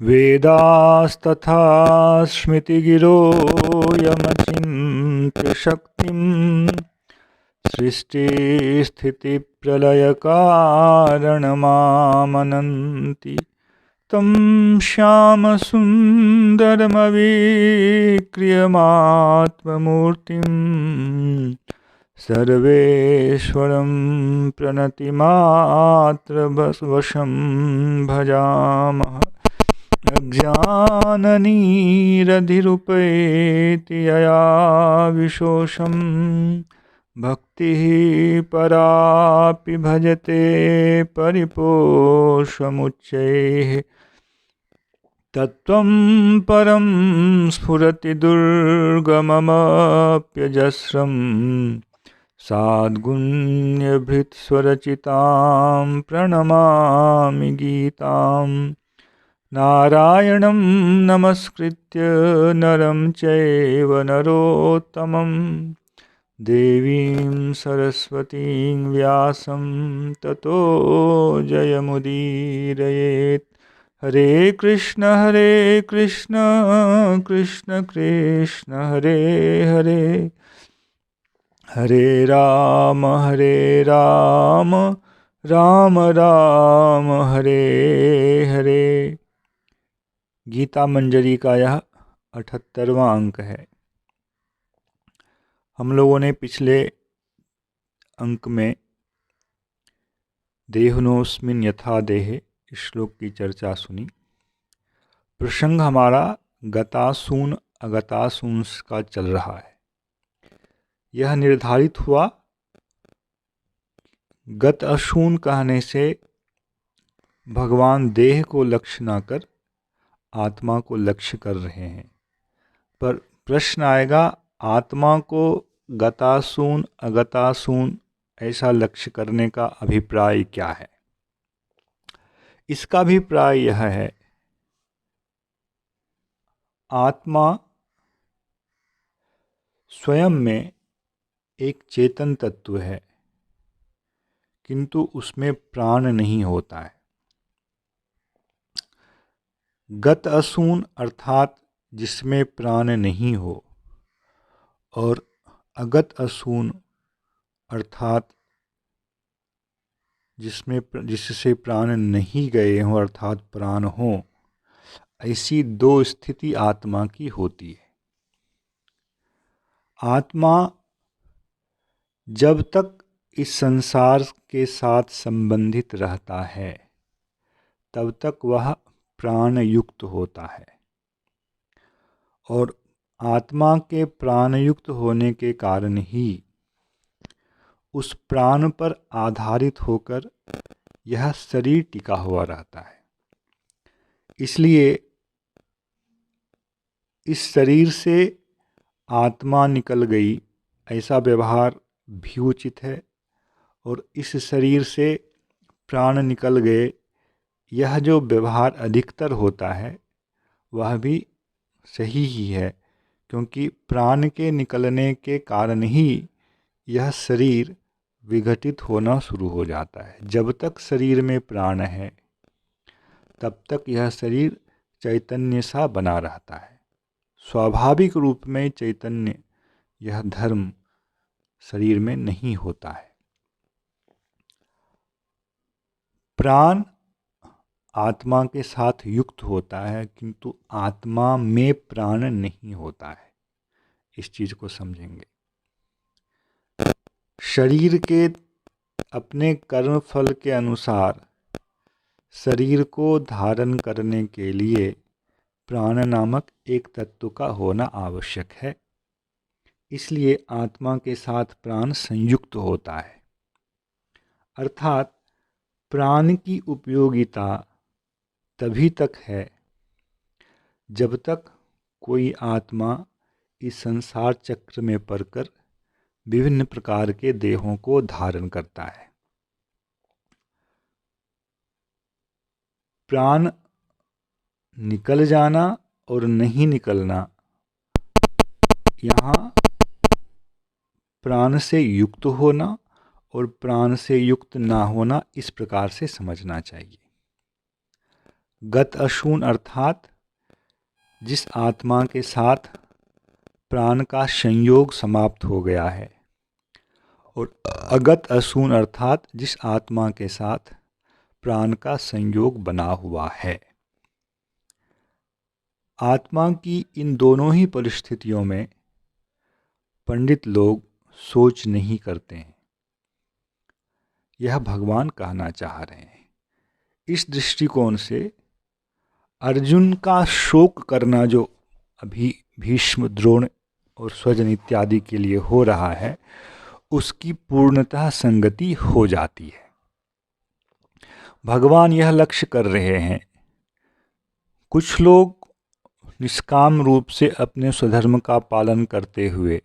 वेदास्तथा स्मृतिगिरो यमचिन्त्य शक्तिं सृष्टिस्थितिप्रलयकारणमामनन्ति तं श्यामसुन्दरमवीक्रियमात्ममूर्तिं सर्वेश्वरं प्रणतिमात्रवशं भजामः। अज्ञाननिरधिरुपैति यया विशोषं भक्तिः परापि भजते परिपोषमुच्चैः तत्त्वं परं स्फुरति दुर्गममप्यजस्रं साद्गुण्यभृत्स्वरचितां प्रणमामि गीताम् नारायणं नमस्कृत्य नरं चैव नरोत्तमं देवीं सरस्वतीं व्यासं ततो जयमुदीरयेत्। हरे कृष्ण कृष्ण कृष्ण हरे हरे, हरे राम राम राम हरे हरे। गीता मंजरी का यह 78वां अंक है। हम लोगों ने पिछले अंक में देहनोऽस्मिन् यथा देहे श्लोक की चर्चा सुनी। प्रसंग हमारा गतासून अगतासूंस का चल रहा है। यह निर्धारित हुआ गत अशून कहने से भगवान देह को लक्ष्य न कर आत्मा को लक्ष्य कर रहे हैं, पर प्रश्न आएगा आत्मा को गतासून अगतासून ऐसा लक्ष्य करने का अभिप्राय क्या है। इसका अभिप्राय यह है, आत्मा स्वयं में एक चेतन तत्व है, किंतु उसमें प्राण नहीं होता है। गत असून अर्थात जिसमें प्राण नहीं हो, और अगत असून अर्थात जिससे प्राण नहीं गए हों अर्थात प्राण हो। ऐसी दो स्थिति आत्मा की होती है। आत्मा जब तक इस संसार के साथ संबंधित रहता है तब तक वह प्राण युक्त होता है, और आत्मा के प्राण युक्त होने के कारण ही उस प्राण पर आधारित होकर यह शरीर टिका हुआ रहता है। इसलिए इस शरीर से आत्मा निकल गई ऐसा व्यवहार भी उचित है, और इस शरीर से प्राण निकल गए यह जो व्यवहार अधिकतर होता है वह भी सही ही है, क्योंकि प्राण के निकलने के कारण ही यह शरीर विघटित होना शुरू हो जाता है। जब तक शरीर में प्राण है तब तक यह शरीर चैतन्य सा बना रहता है। स्वाभाविक रूप में चैतन्य यह धर्म शरीर में नहीं होता है। प्राण आत्मा के साथ युक्त होता है, किंतु आत्मा में प्राण नहीं होता है। इस चीज को समझेंगे। शरीर के अपने कर्म फल के अनुसार शरीर को धारण करने के लिए प्राण नामक एक तत्व का होना आवश्यक है। इसलिए आत्मा के साथ प्राण संयुक्त होता है। अर्थात प्राण की उपयोगिता तभी तक है जब तक कोई आत्मा इस संसार चक्र में पड़कर विभिन्न प्रकार के देहों को धारण करता है। प्राण निकल जाना और नहीं निकलना, यहाँ प्राण से युक्त होना और प्राण से युक्त ना होना इस प्रकार से समझना चाहिए। गत अशून अर्थात जिस आत्मा के साथ प्राण का संयोग समाप्त हो गया है, और अगत अशून अर्थात जिस आत्मा के साथ प्राण का संयोग बना हुआ है। आत्मा की इन दोनों ही परिस्थितियों में पंडित लोग सोच नहीं करते हैं, यह भगवान कहना चाह रहे हैं। इस दृष्टिकोण से अर्जुन का शोक करना जो अभी भीष्म, द्रोण और स्वजन इत्यादि के लिए हो रहा है, उसकी पूर्णतः संगति हो जाती है। भगवान यह लक्ष्य कर रहे हैं, कुछ लोग निष्काम रूप से अपने स्वधर्म का पालन करते हुए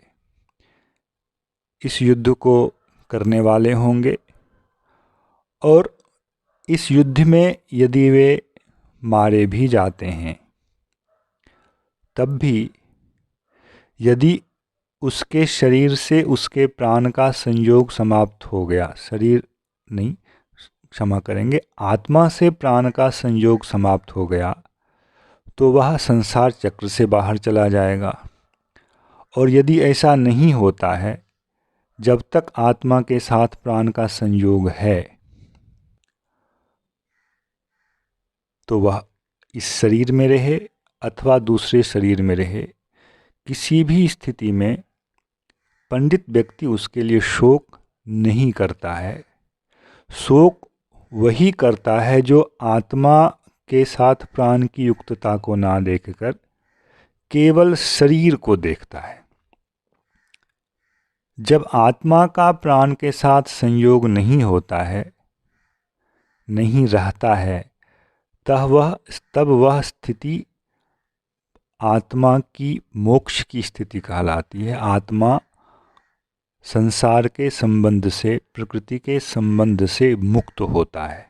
इस युद्ध को करने वाले होंगे, और इस युद्ध में यदि वे मारे भी जाते हैं, तब भी यदि उसके शरीर से उसके प्राण का संयोग समाप्त हो गया, शरीर नहीं, क्षमा करेंगे, आत्मा से प्राण का संयोग समाप्त हो गया, तो वह संसार चक्र से बाहर चला जाएगा। और यदि ऐसा नहीं होता है, जब तक आत्मा के साथ प्राण का संयोग है, तो वह इस शरीर में रहे अथवा दूसरे शरीर में रहे, किसी भी स्थिति में पंडित व्यक्ति उसके लिए शोक नहीं करता है। शोक वही करता है जो आत्मा के साथ प्राण की युक्तता को ना देखकर केवल शरीर को देखता है। जब आत्मा का प्राण के साथ संयोग नहीं होता है, नहीं रहता है, तब वह स्थिति आत्मा की मोक्ष की स्थिति कहलाती है। आत्मा संसार के संबंध से, प्रकृति के संबंध से मुक्त होता है,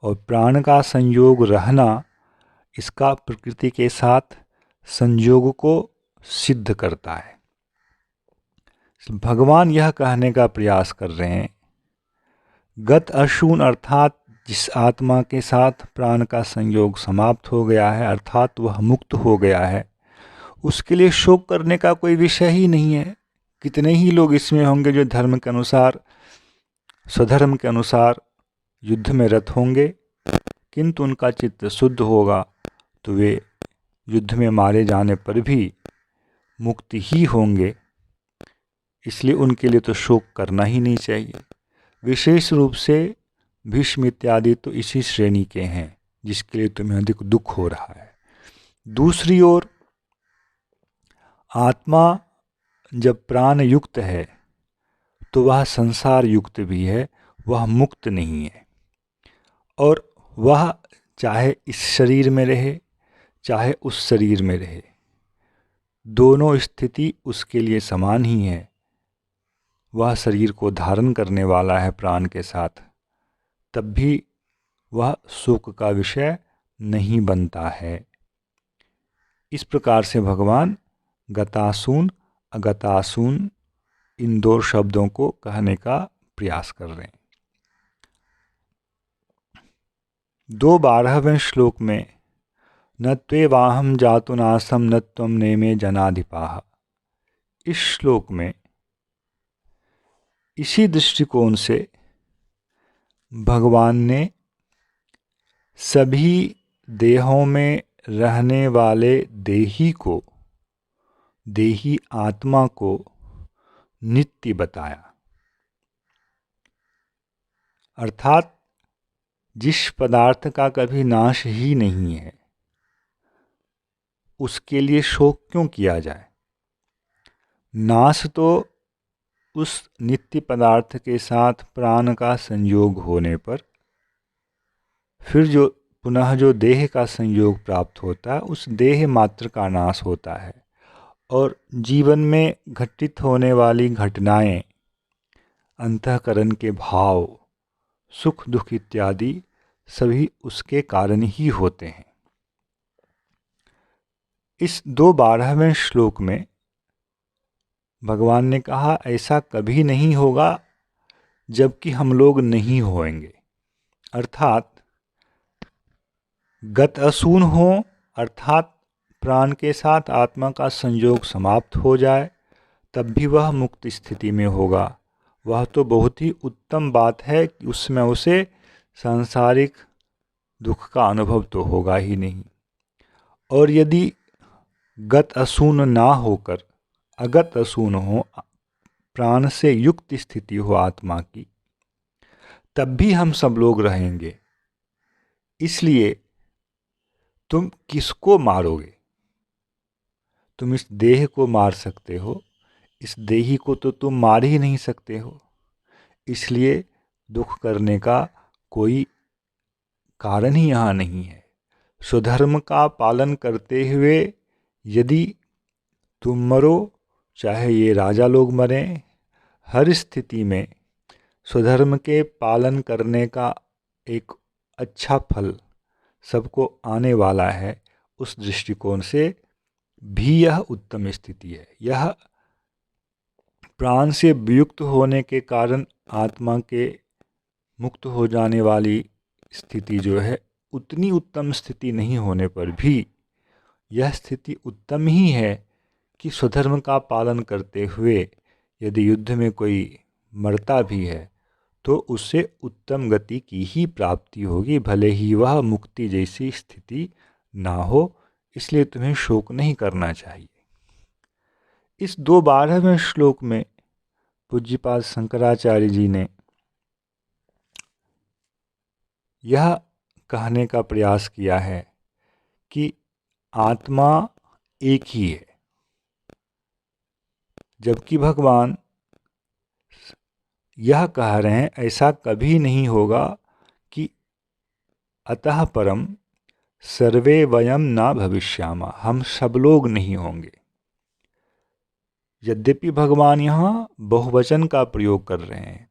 और प्राण का संयोग रहना इसका प्रकृति के साथ संयोग को सिद्ध करता है। भगवान यह कहने का प्रयास कर रहे हैं, गत अशून अर्थात जिस आत्मा के साथ प्राण का संयोग समाप्त हो गया है, अर्थात वह मुक्त हो गया है, उसके लिए शोक करने का कोई विषय ही नहीं है। कितने ही लोग इसमें होंगे जो धर्म के अनुसार, स्वधर्म के अनुसार युद्ध में रत होंगे, किंतु उनका चित्त शुद्ध होगा तो वे युद्ध में मारे जाने पर भी मुक्त ही होंगे। इसलिए उनके लिए तो शोक करना ही नहीं चाहिए। विशेष रूप से भीष्म इत्यादि तो इसी श्रेणी के हैं जिसके लिए तुम्हें अधिक दुख हो रहा है। दूसरी ओर आत्मा जब प्राण युक्त है तो वह संसार युक्त भी है, वह मुक्त नहीं है, और वह चाहे इस शरीर में रहे चाहे उस शरीर में रहे, दोनों स्थिति उसके लिए समान ही है। वह शरीर को धारण करने वाला है प्राण के साथ, तब भी वह शोक का विषय नहीं बनता है। इस प्रकार से भगवान गतासून अगतासून इन दो शब्दों को कहने का प्रयास कर रहे हैं। 2:12वें श्लोक में न त्वेवाहं जातुनासं न त्वं नेमे जनाधिपाः, इस श्लोक में इसी दृष्टिकोण से भगवान ने सभी देहों में रहने वाले देही को, देही आत्मा को नित्य बताया। अर्थात जिस पदार्थ का कभी नाश ही नहीं है, उसके लिए शोक क्यों किया जाए। नाश तो उस नित्य पदार्थ के साथ प्राण का संयोग होने पर फिर जो पुनः जो देह का संयोग प्राप्त होता है, उस देह मात्र का नाश होता है, और जीवन में घटित होने वाली घटनाएं, अंतःकरण के भाव, सुख दुख इत्यादि सभी उसके कारण ही होते हैं। इस 2:12वें श्लोक में भगवान ने कहा ऐसा कभी नहीं होगा जबकि हम लोग नहीं होएंगे। अर्थात गत असून हो अर्थात प्राण के साथ आत्मा का संयोग समाप्त हो जाए तब भी वह मुक्त स्थिति में होगा। वह तो बहुत ही उत्तम बात है कि उसमें उसे सांसारिक दुख का अनुभव तो होगा ही नहीं। और यदि गत असून ना होकर अगत असून हो, प्राण से युक्त स्थिति हो आत्मा की, तब भी हम सब लोग रहेंगे। इसलिए तुम किसको मारोगे? तुम इस देह को मार सकते हो, इस देही को तो तुम मार ही नहीं सकते हो। इसलिए दुख करने का कोई कारण ही यहाँ नहीं है। स्वधर्म का पालन करते हुए यदि तुम मरो, चाहे ये राजा लोग मरें, हर स्थिति में स्वधर्म के पालन करने का एक अच्छा फल सबको आने वाला है। उस दृष्टिकोण से भी यह उत्तम स्थिति है। यह प्राण से वियुक्त होने के कारण आत्मा के मुक्त हो जाने वाली स्थिति जो है, उतनी उत्तम स्थिति नहीं होने पर भी यह स्थिति उत्तम ही है कि स्वधर्म का पालन करते हुए यदि युद्ध में कोई मरता भी है तो उससे उत्तम गति की ही प्राप्ति होगी, भले ही वह मुक्ति जैसी स्थिति ना हो। इसलिए तुम्हें शोक नहीं करना चाहिए। इस 212वें श्लोक में पूज्यपाद शंकराचार्य जी ने यह कहने का प्रयास किया है कि आत्मा एक ही है, जबकि भगवान यह कह रहे हैं ऐसा कभी नहीं होगा कि अतः परम सर्वे वयम ना भविष्यामा, हम सब लोग नहीं होंगे। यद्यपि भगवान यहाँ बहुवचन का प्रयोग कर रहे हैं,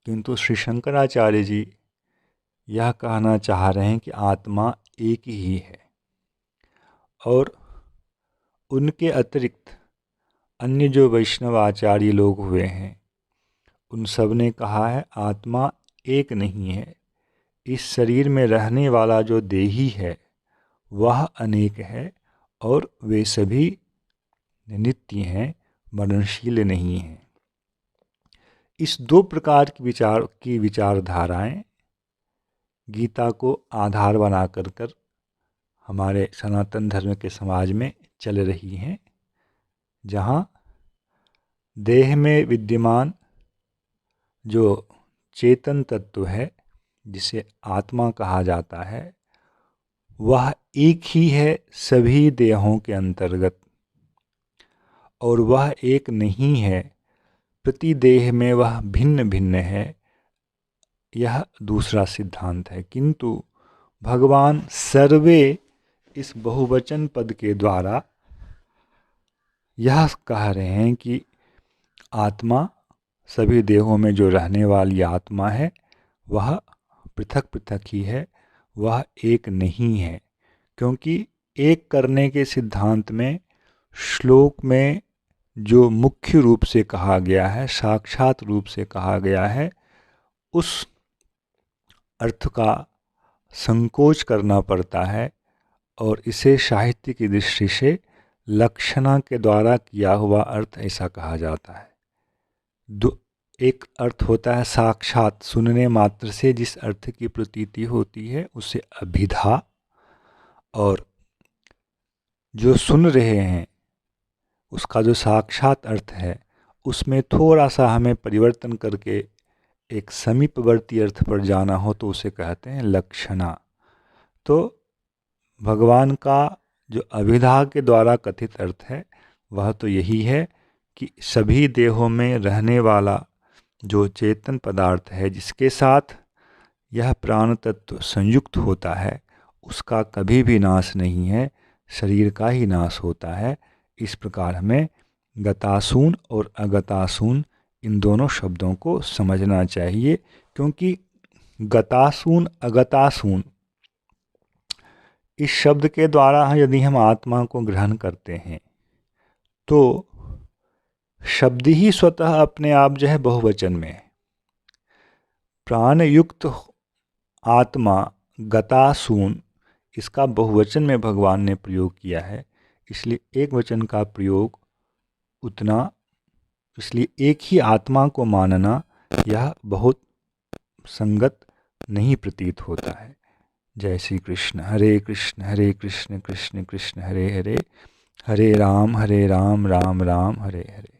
किंतु श्री शंकराचार्य जी यह कहना चाह रहे हैं कि आत्मा एक ही है। और उनके अतिरिक्त अन्य जो वैष्णव आचार्य लोग हुए हैं, उन सब ने कहा है आत्मा एक नहीं है। इस शरीर में रहने वाला जो देही है वह अनेक है और वे सभी नित्य हैं, मरणशील नहीं हैं। इस 2 प्रकार की विचारधाराएं गीता को आधार बना कर हमारे सनातन धर्म के समाज में चल रही हैं, जहाँ देह में विद्यमान जो चेतन तत्व है, जिसे आत्मा कहा जाता है, वह एक ही है सभी देहों के अंतर्गत, और वह एक नहीं है, प्रति देह में वह भिन्न भिन्न है। यह दूसरा सिद्धांत है। किंतु भगवान सर्वे इस बहुवचन पद के द्वारा यह कह रहे हैं कि आत्मा, सभी देहों में जो रहने वाली आत्मा है, वह पृथक पृथक ही है, वह एक नहीं है। क्योंकि एक करने के सिद्धांत में श्लोक में जो मुख्य रूप से कहा गया है, साक्षात रूप से कहा गया है, उस अर्थ का संकोच करना पड़ता है और इसे साहित्य की दृष्टि से लक्षणा के द्वारा किया हुआ अर्थ ऐसा कहा जाता है। एक अर्थ होता है साक्षात, सुनने मात्र से जिस अर्थ की प्रतीति होती है उसे अभिधा, और जो सुन रहे हैं उसका जो साक्षात अर्थ है उसमें थोड़ा सा हमें परिवर्तन करके एक समीपवर्ती अर्थ पर जाना हो तो उसे कहते हैं लक्षणा। तो भगवान का जो अभिधा के द्वारा कथित अर्थ है वह तो यही है कि सभी देहों में रहने वाला जो चेतन पदार्थ है, जिसके साथ यह प्राण तत्व संयुक्त होता है, उसका कभी भी नाश नहीं है, शरीर का ही नाश होता है। इस प्रकार हमें गतासून और अगतासून इन दोनों शब्दों को समझना चाहिए, क्योंकि गतासून अगतासून इस शब्द के द्वारा यदि हम आत्मा को ग्रहण करते हैं तो शब्द ही स्वतः अपने आप जो है बहुवचन में है। प्राण युक्त आत्मा गतासून, इसका बहुवचन में भगवान ने प्रयोग किया है, इसलिए एक वचन का प्रयोग उतना, इसलिए एक ही आत्मा को मानना यह बहुत संगत नहीं प्रतीत होता है। जय श्री कृष्ण। हरे कृष्ण कृष्ण कृष्ण हरे हरे, हरे राम राम राम हरे हरे।